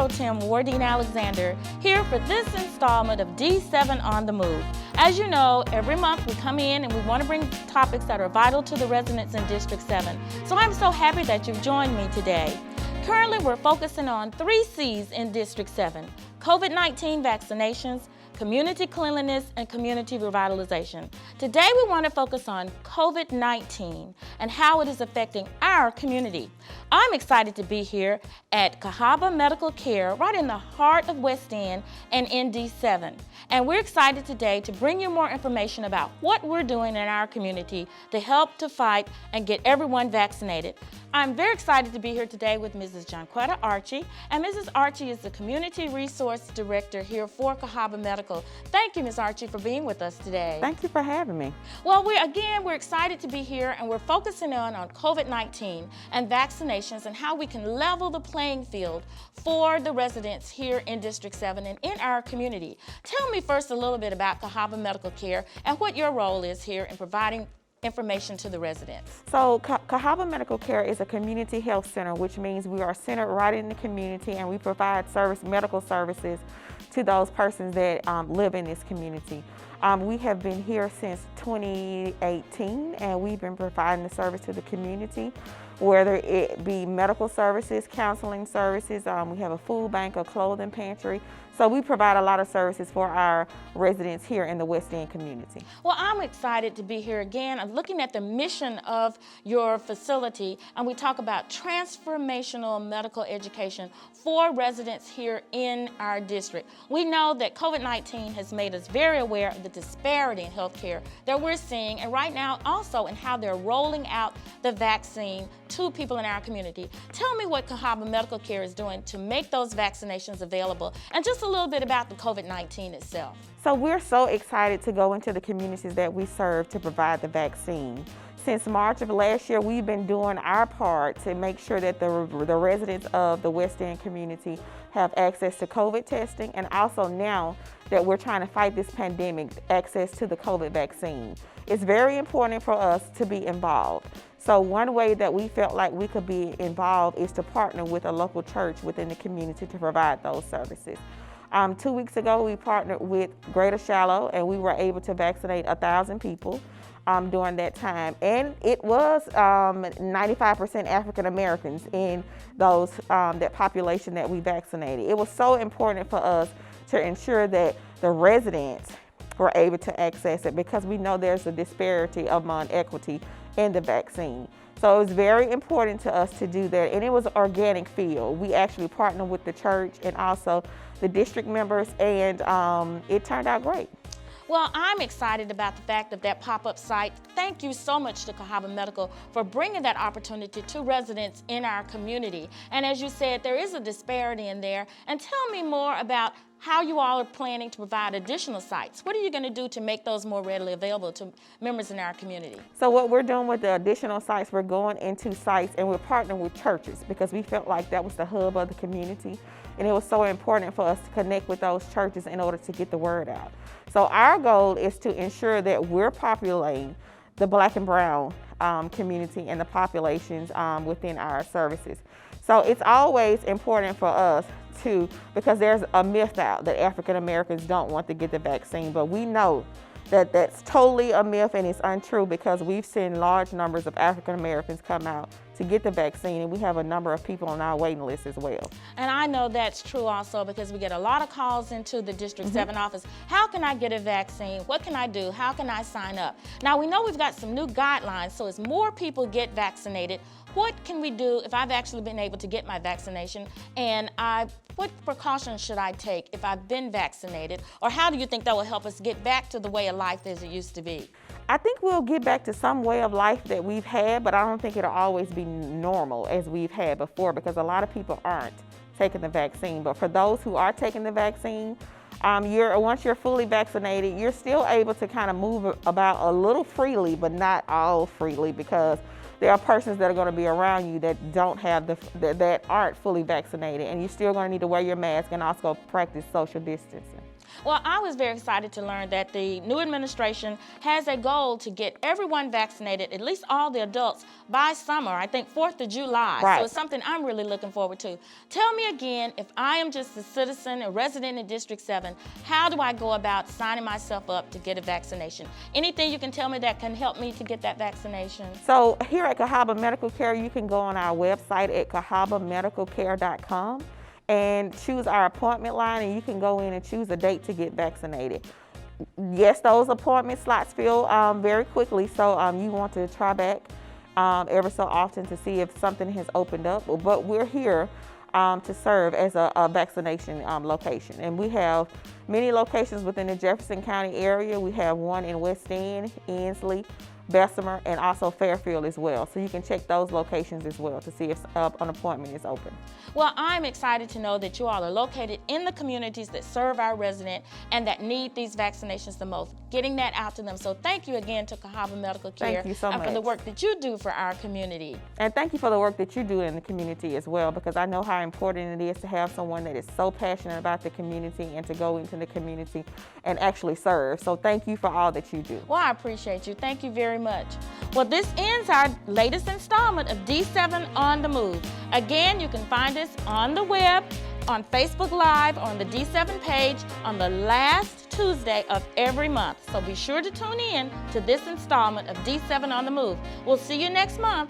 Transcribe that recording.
Pro Tem Wardine Alexander here for this installment of D7 on the Move. As you know, every month we come in and we want to bring topics that are vital to the residents in District 7. So I'm so happy that you've joined me today. Currently, we're focusing on 3 C's in District 7: COVID-19 vaccinations, community cleanliness, and community revitalization. Today, we want to focus on COVID-19 and how it is affecting our community. I'm excited to be here at Cahaba Medical Care, right in the heart of West End and in D7. And we're excited today to bring you more information about what we're doing in our community to help to fight and get everyone vaccinated. I'm very excited to be here today with Mrs. Jonquetta Archie, and Mrs. Archie is the Community Resource Director here for Cahaba Medical. Thank you, Ms. Archie, for being with us today. Thank you for having me. Well, we're excited to be here, and we're focusing on COVID-19 and vaccinations and how we can level the playing field for the residents here in District 7 and in our community. Tell me first a little bit about Cahaba Medical Care and what your role is here in providing information to the residents. So Cahaba Medical Care is a community health center, which means we are centered right in the community and we provide medical services to those persons that live in this community. We have been here since 2018 and we've been providing the service to the community, whether it be medical services, counseling services. We have a food bank, a clothing pantry. So we provide a lot of services for our residents here in the West End community. Well, I'm excited to be here again. I'm looking at the mission of your facility, and we talk about transformational medical education for residents here in our district. We know that COVID-19 has made us very aware of the disparity in healthcare that we're seeing, and right now also in how they're rolling out the vaccine to people in our community. Tell me what Cahaba Medical Care is doing to make those vaccinations available, and just a little bit about the COVID-19 itself. So we're so excited to go into the communities that we serve to provide the vaccine. Since March of last year, we've been doing our part to make sure that the residents of the West End community have access to COVID testing, and also now that we're trying to fight this pandemic, access to the COVID vaccine. It's very important for us to be involved. So one way that we felt like we could be involved is to partner with a local church within the community to provide those services. 2 weeks ago, we partnered with Greater Shallow and we were able to vaccinate 1,000 people during that time. And it was 95% African Americans in that population that we vaccinated. It was so important for us to ensure that the residents were able to access it because we know there's a disparity among equity in the vaccine. So it was very important to us to do that, and it was an organic field. We actually partnered with the church and also the district members, and it turned out great. Well, I'm excited about the fact of that pop-up site. Thank you so much to Cahaba Medical for bringing that opportunity to residents in our community. And as you said, there is a disparity in there. And tell me more about how you all are planning to provide additional sites. What are you going to do to make those more readily available to members in our community? So what we're doing with the additional sites, we're going into sites and we're partnering with churches because we felt like that was the hub of the community. And it was so important for us to connect with those churches in order to get the word out. So our goal is to ensure that we're populating the Black and Brown community and the populations within our services. So it's always important for us because there's a myth out that African Americans don't want to get the vaccine, but we know that that's totally a myth and it's untrue because we've seen large numbers of African Americans come out to get the vaccine, and we have a number of people on our waiting list as well. And I know that's true also because we get a lot of calls into the District 7 office. How can I get a vaccine? What can I do? How can I sign up? Now we know we've got some new guidelines, so as more people get vaccinated, what can we do if I've actually been able to get my vaccination and what precautions should I take if I've been vaccinated? Or how do you think that will help us get back to the way of life as it used to be? I think we'll get back to some way of life that we've had, but I don't think it'll always be normal as we've had before because a lot of people aren't taking the vaccine. But for those who are taking the vaccine, once you're fully vaccinated, you're still able to kind of move about a little freely, but not all freely because there are persons that are going to be around you that don't have that aren't fully vaccinated, and you're still going to need to wear your mask and also practice social distancing. Well, I was very excited to learn that the new administration has a goal to get everyone vaccinated, at least all the adults, by summer, I think 4th of July. Right. So it's something I'm really looking forward to. Tell me again, if I am just a citizen, a resident in District 7, how do I go about signing myself up to get a vaccination? Anything you can tell me that can help me to get that vaccination? So here at Cahaba Medical Care, you can go on our website at cahabamedicalcare.com and choose our appointment line, and you can go in and choose a date to get vaccinated. Yes, those appointment slots fill very quickly, so you want to try back ever so often to see if something has opened up. But we're here to serve as a vaccination location, and we have many locations within the Jefferson County area. We have one in West End, Ensley, Bessemer, and also Fairfield as well. So you can check those locations as well to see if an appointment is open. Well, I'm excited to know that you all are located in the communities that serve our residents and that need these vaccinations the most, getting that out to them. So thank you again to Cahaba Medical Care. Thank you so and much. for the work that you do for our community. And thank you for the work that you do in the community as well, because I know how important it is to have someone that is so passionate about the community and to go into the community and actually serve. So thank you for all that you do. Well, I appreciate you. Thank you very much. Well, this ends our latest installment of D7 on the Move. Again, you can find us on the web, on Facebook Live, on the D7 page, on the last Tuesday of every month. So be sure to tune in to this installment of D7 on the Move. We'll see you next month.